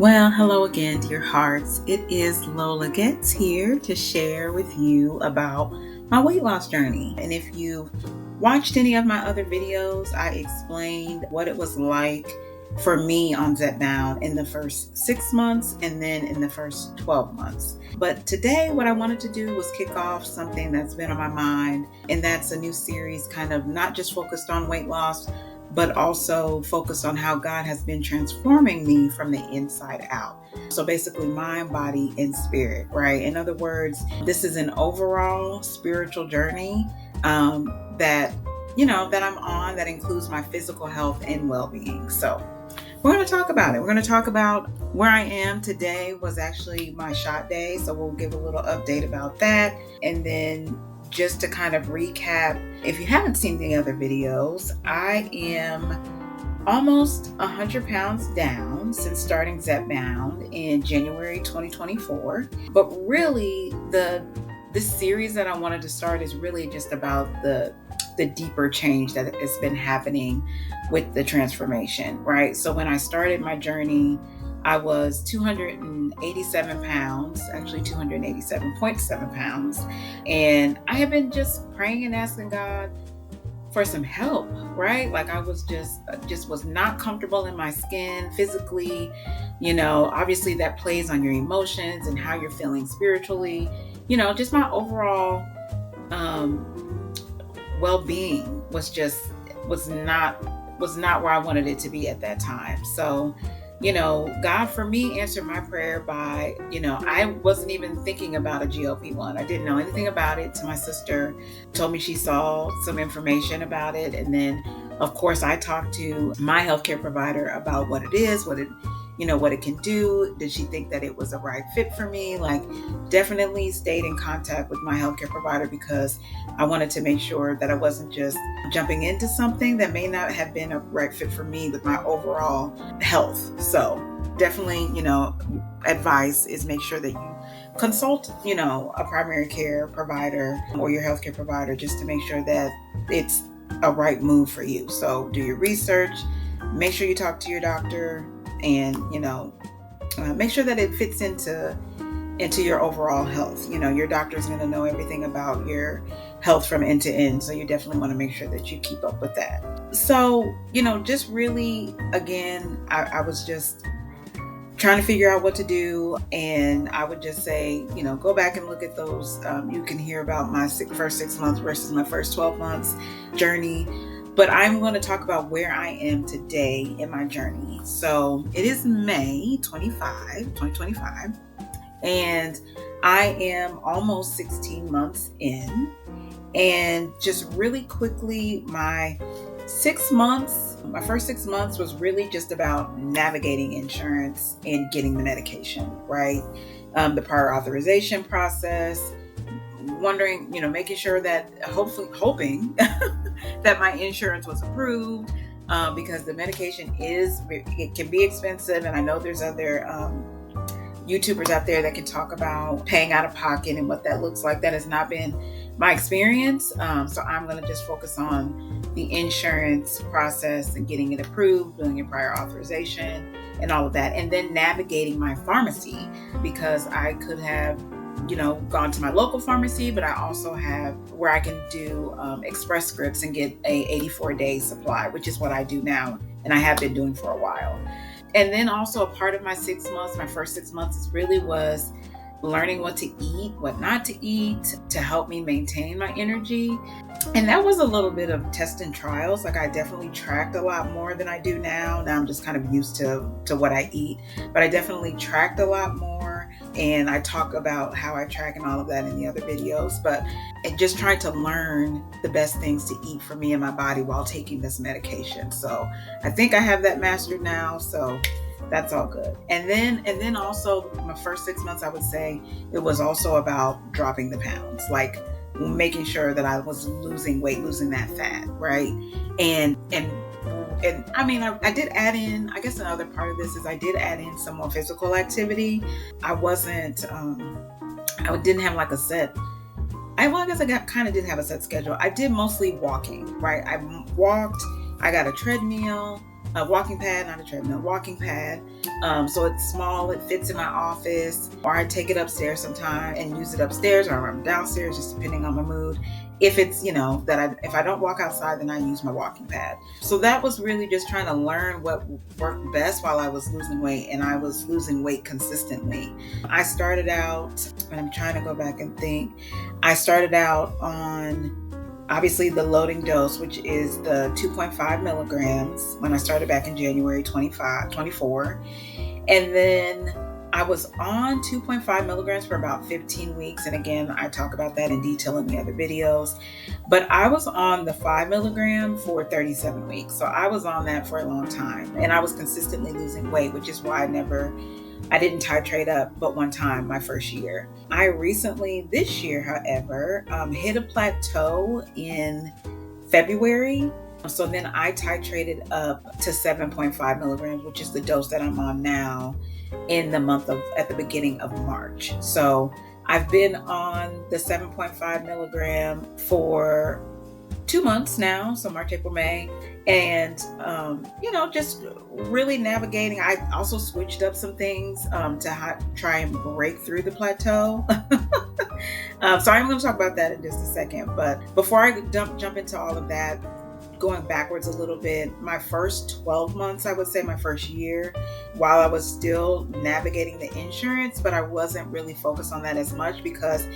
Well, hello again, dear hearts. It is Lola Getz here to share with you about my weight loss journey. And if you've watched any of my other videos, I explained what it was like for me on Zepbound in the first 6 months and then in the first 12 months. But today, what I wanted to do was kick off something that's been on my mind, and that's a new series kind of not just focused on weight loss, but also focused on how God has been transforming me from the inside out. So basically mind, body, and spirit, right? In other words, this is an overall spiritual journey that I'm on that includes my physical health and well-being. So we're going to talk about it. We're going to talk about where I am today. Was actually my shot day. So we'll give a little update about that. And then just to kind of recap, if you haven't seen the other videos, I am almost 100 pounds down since starting Zepbound in January 2024. But really, this series that I wanted to start is really just about the deeper change that has been happening with the transformation, right? So when I started my journey, I was 287 pounds, actually 287.7 pounds. And I have been just praying and asking God for some help, right? Like I was just was not comfortable in my skin physically. Obviously that plays on your emotions and how you're feeling spiritually, just my overall well-being was not where I wanted it to be at that time. So God for me answered my prayer by, I wasn't even thinking about a GLP-1. I didn't know anything about it till my sister told me she saw some information about it. And then, of course, I talked to my healthcare provider about what it is, what it can do. Did she think that it was a right fit for me? Like, definitely stayed in contact with my healthcare provider because I wanted to make sure that I wasn't just jumping into something that may not have been a right fit for me with my overall health. So definitely, advice is make sure that you consult, a primary care provider or your healthcare provider just to make sure that it's a right move for you. So do your research, make sure you talk to your doctor, and make sure that it fits into your overall health. Your doctor is going to know everything about your health from end to end, so you definitely want to make sure that you keep up with that. So just really, again, I was just trying to figure out what to do, and I would just say, go back and look at those. You can hear about my first 6 months versus my first 12 months journey. But I'm going to talk about where I am today in my journey. So it is May 2025, and I am almost 16 months in. And just really quickly, my first 6 months was really just about navigating insurance and getting the medication, right? The prior authorization process, wondering, making sure that hoping that my insurance was approved, because the medication it can be expensive. And I know there's other YouTubers out there that can talk about paying out of pocket and what that looks like. That has not been my experience. So I'm going to just focus on the insurance process and getting it approved, doing a prior authorization and all of that. And then navigating my pharmacy, because I could have gone to my local pharmacy, but I also have where I can do express scripts and get a 84-day supply, which is what I do now, and I have been doing for a while. And then also a part of my first 6 months really was learning what to eat, what not to eat, to help me maintain my energy. And that was a little bit of test and trials. Like I definitely tracked a lot more than I do now. Now I'm just kind of used to what I eat, but I definitely tracked a lot more. And I talk about how I track and all of that in the other videos, but just trying to learn the best things to eat for me and my body while taking this medication. So I think I have that mastered now. So that's all good. And then also my first 6 months, I would say it was also about dropping the pounds, like making sure that I was losing weight, losing that fat, right? And I mean, I did add in, I guess another part of this is I did add in some more physical activity. I didn't have like a set, I guess I kind of did have a set schedule. I did mostly walking, right? I walked, I got a treadmill, a walking pad, not a treadmill, walking pad. So it's small, it fits in my office, or I take it upstairs sometime and use it upstairs, or I'm downstairs, just depending on my mood. If it's, if I don't walk outside, then I use my walking pad. So that was really just trying to learn what worked best while I was losing weight, and I was losing weight consistently. I started out, and I'm trying to go back and think, I started out on obviously the loading dose, which is the 2.5 milligrams when I started back in January 24. And then I was on 2.5 milligrams for about 15 weeks. And again, I talk about that in detail in the other videos. But I was on the 5 milligram for 37 weeks. So I was on that for a long time. And I was consistently losing weight, which is why I didn't titrate up but one time my first year. I recently, this year, however, hit a plateau in February. So then I titrated up to 7.5 milligrams, which is the dose that I'm on now at the beginning of March. So I've been on the 7.5 milligram for 2 months now. So March, April, May. And, just really navigating. I also switched up some things to try and break through the plateau. So I'm going to talk about that in just a second. But before I jump into all of that, going backwards a little bit, my first 12 months, I would say my first year, while I was still navigating the insurance, but I wasn't really focused on that as much because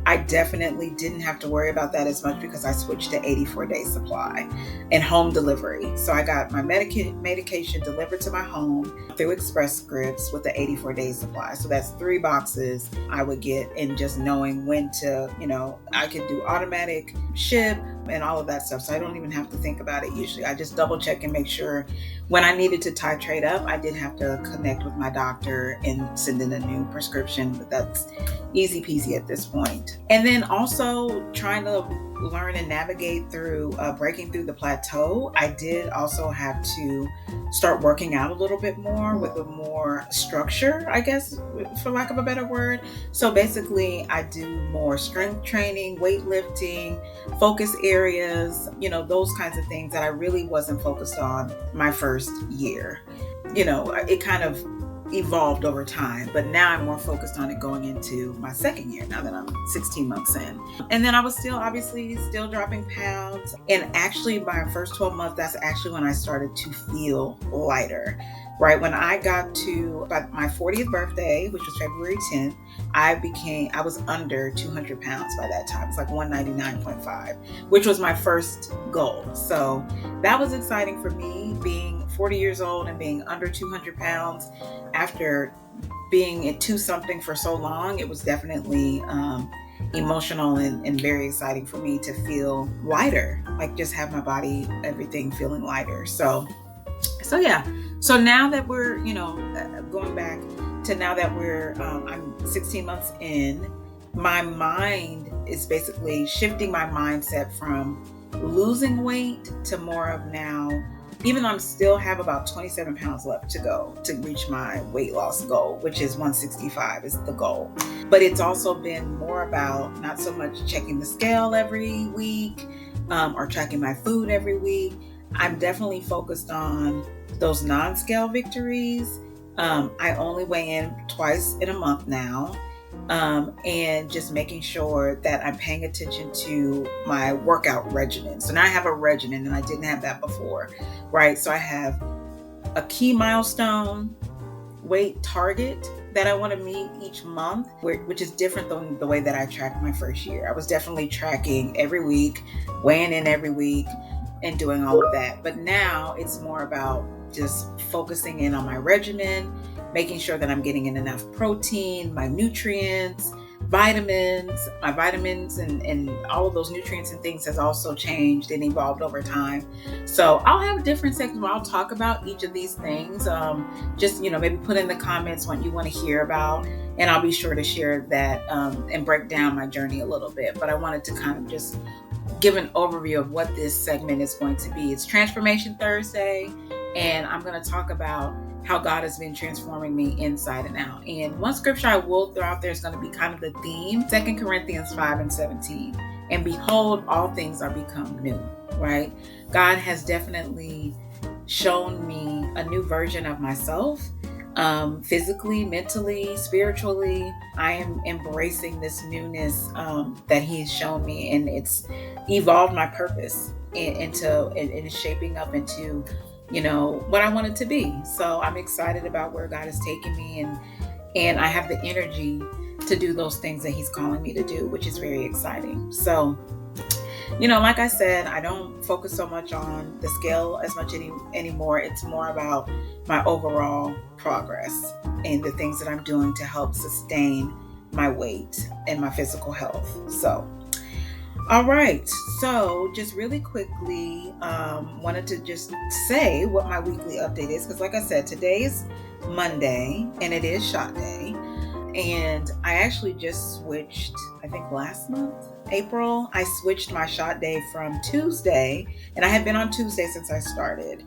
I definitely didn't have to worry about that as much because I switched to 84-day supply and home delivery. So I got my medication delivered to my home through Express Scripts with the 84-day supply. So that's 3 boxes I would get, and just knowing when to, I could do automatic ship and all of that stuff. So I don't even have to think about it usually. I just double check and make sure when I needed to titrate up, I did have to connect with my doctor and send in a new prescription, but that's easy peasy at this point. And then also trying to learn and navigate through breaking through the plateau, I did also have to start working out a little bit more with a more structure, I guess, for lack of a better word. So basically, I do more strength training, weightlifting, focus areas, those kinds of things that I really wasn't focused on my first year. It kind of evolved over time, but now I'm more focused on it going into my second year now that I'm 16 months in. And then I was still dropping pounds, and actually my first 12 months, that's actually when I started to feel lighter. Right when I got to about my 40th birthday, which was February 10th, I was under 200 pounds by that time. It's like 199.5, which was my first goal. So that was exciting for me, being 40 years old and being under 200 pounds after being at 2-something for so long. It was definitely emotional and very exciting for me to feel lighter, like just have my body, everything feeling lighter. So yeah. So now that we're, going back to now that I'm 16 months in, my mind is basically shifting my mindset from losing weight to more of now, even though I still have about 27 pounds left to go to reach my weight loss goal, which is 165 is the goal. But it's also been more about not so much checking the scale every week or tracking my food every week. I'm definitely focused on those non-scale victories. I only weigh in twice in a month now, and just making sure that I'm paying attention to my workout regimen. So now I have a regimen, and I didn't have that before, right? So I have a key milestone weight target that I want to meet each month, which is different than the way that I tracked my first year. I was definitely tracking every week, weighing in every week, and doing all of that. But now it's more about just focusing in on my regimen, making sure that I'm getting in enough protein, my nutrients, vitamins. My vitamins and all of those nutrients and things has also changed and evolved over time. So I'll have different sections where I'll talk about each of these things. Just, maybe put in the comments what you want to hear about, and I'll be sure to share that and break down my journey a little bit. But I wanted to kind of just give an overview of what this segment is going to be. It's Transformation Thursday, and I'm going to talk about how God has been transforming me inside and out. And one scripture I will throw out there is going to be kind of the theme, 2 Corinthians 5:17. And behold, all things are become new, right? God has definitely shown me a new version of myself, physically, mentally, spiritually. I am embracing this newness that he's shown me, and it's evolved my purpose into shaping up into, what I want it to be. So I'm excited about where God is taking me, and I have the energy to do those things that he's calling me to do, which is very exciting. So, like I said, I don't focus so much on the scale as much anymore. It's more about my overall progress and the things that I'm doing to help sustain my weight and my physical health. So, all right. So just really quickly, wanted to just say what my weekly update is. Because like I said, today is Monday and it is shot day. And I actually just switched, I think last month, April, I switched my shot day from Tuesday. And I had been on Tuesday since I started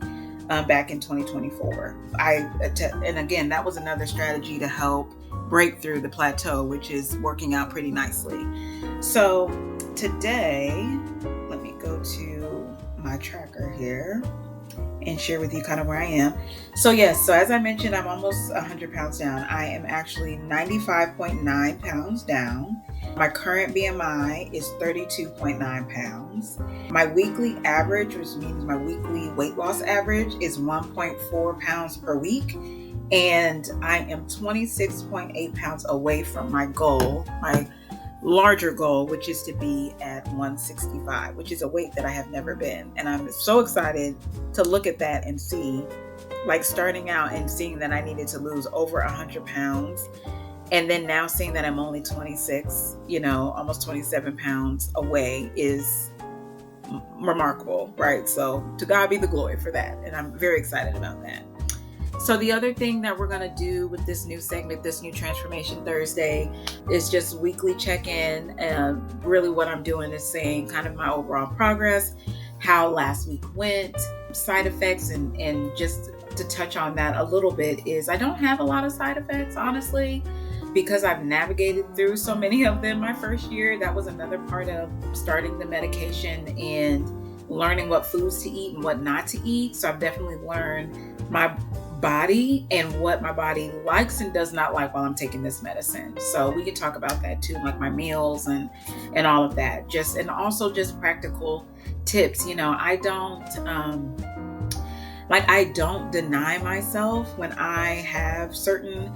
back in 2024. And again, that was another strategy to help break through the plateau, which is working out pretty nicely. So today, let me go to my tracker here and share with you kind of where I am. So yes, so as I mentioned, I'm almost 100 pounds down. I am actually 95.9 pounds down. My current BMI is 32.9 pounds. My weekly average, which means my weekly weight loss average, is 1.4 pounds per week. And I am 26.8 pounds away from my goal, my larger goal, which is to be at 165, which is a weight that I have never been. And I'm so excited to look at that and see, like starting out and seeing that I needed to lose over 100 pounds. And then now seeing that I'm only 26, almost 27 pounds away is remarkable, right? So to God be the glory for that. And I'm very excited about that. So the other thing that we're going to do with this new segment, this new Transformation Thursday, is just weekly check-in. And really what I'm doing is saying kind of my overall progress, how last week went, side effects, and just to touch on that a little bit is I don't have a lot of side effects, honestly, because I've navigated through so many of them my first year. That was another part of starting the medication and learning what foods to eat and what not to eat. So I've definitely learned my body and what my body likes and does not like while I'm taking this medicine. So we can talk about that too, like my meals and all of that. And also just practical tips. I don't deny myself when I have certain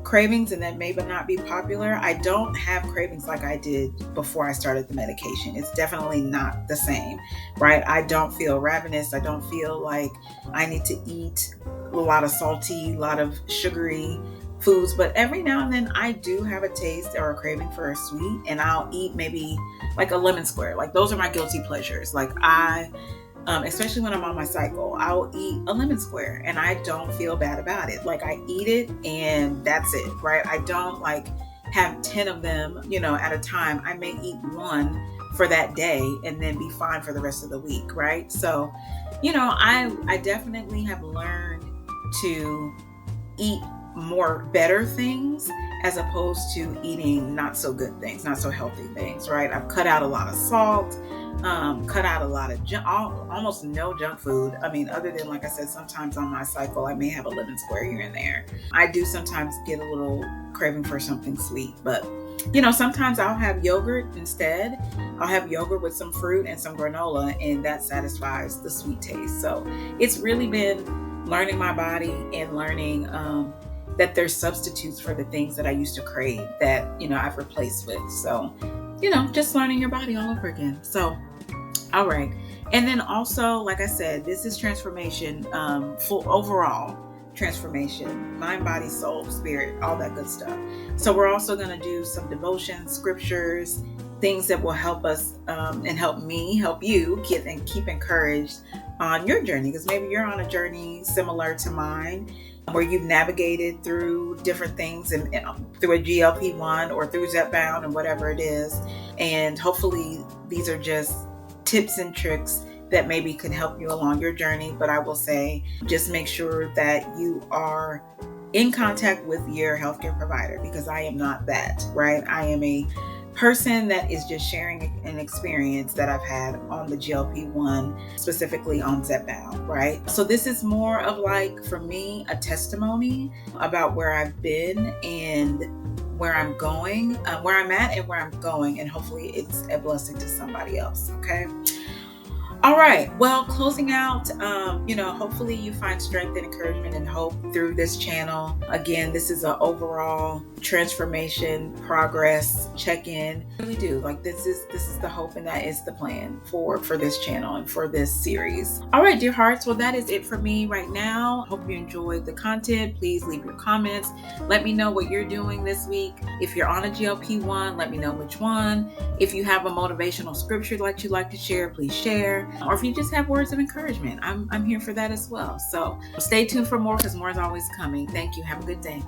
cravings, and that may not be popular. I don't have cravings like I did before I started the medication. It's definitely not the same, right? I don't feel ravenous. I don't feel like I need to eat a lot of salty, a lot of sugary foods, but every now and then I do have a taste or a craving for a sweet, and I'll eat maybe like a lemon square. Like those are my guilty pleasures. Like especially when I'm on my cycle, I'll eat a lemon square and I don't feel bad about it. Like I eat it and that's it, right? I don't have 10 of them, at a time. I may eat one for that day and then be fine for the rest of the week, right? So, I definitely have learned to eat better things as opposed to eating not so good things, not so healthy things, right? I've cut out a lot of salt, cut out a lot of almost no junk food. I mean, other than, like I said, sometimes on my cycle, I may have a lemon square here and there. I do sometimes get a little craving for something sweet, but sometimes I'll have yogurt instead. I'll have yogurt with some fruit and some granola, and that satisfies the sweet taste. So it's really been learning my body and learning, that there's substitutes for the things that I used to crave that, I've replaced with. So, just learning your body all over again. So, all right. And then also, like I said, this is transformation, full overall transformation, mind, body, soul, spirit, all that good stuff. So we're also going to do some devotions, scriptures, things that will help us and help you keep encouraged on your journey. Because maybe you're on a journey similar to mine, where you've navigated through different things and through a GLP-1 or through Zepbound and whatever it is. And hopefully these are just tips and tricks that maybe could help you along your journey. But I will say, just make sure that you are in contact with your healthcare provider, because I am not that, right? I am a person that is just sharing an experience that I've had on the GLP-1, specifically on Zepbound, right? So this is more of like, for me, a testimony about where I've been and where I'm going, where I'm at and where I'm going, and hopefully it's a blessing to somebody else, okay? All right. Well, closing out, hopefully you find strength and encouragement and hope through this channel. Again, this is an overall transformation, progress, check-in. I really do. Like this is the hope, and that is the plan for this channel and for this series. All right, dear hearts. Well, that is it for me right now. Hope you enjoyed the content. Please leave your comments. Let me know what you're doing this week. If you're on a GLP-1, let me know which one. If you have a motivational scripture that you'd like to share, please share. Or if you just have words of encouragement, I'm here for that as well. So stay tuned for more, because more is always coming. Thank you. Have a good day.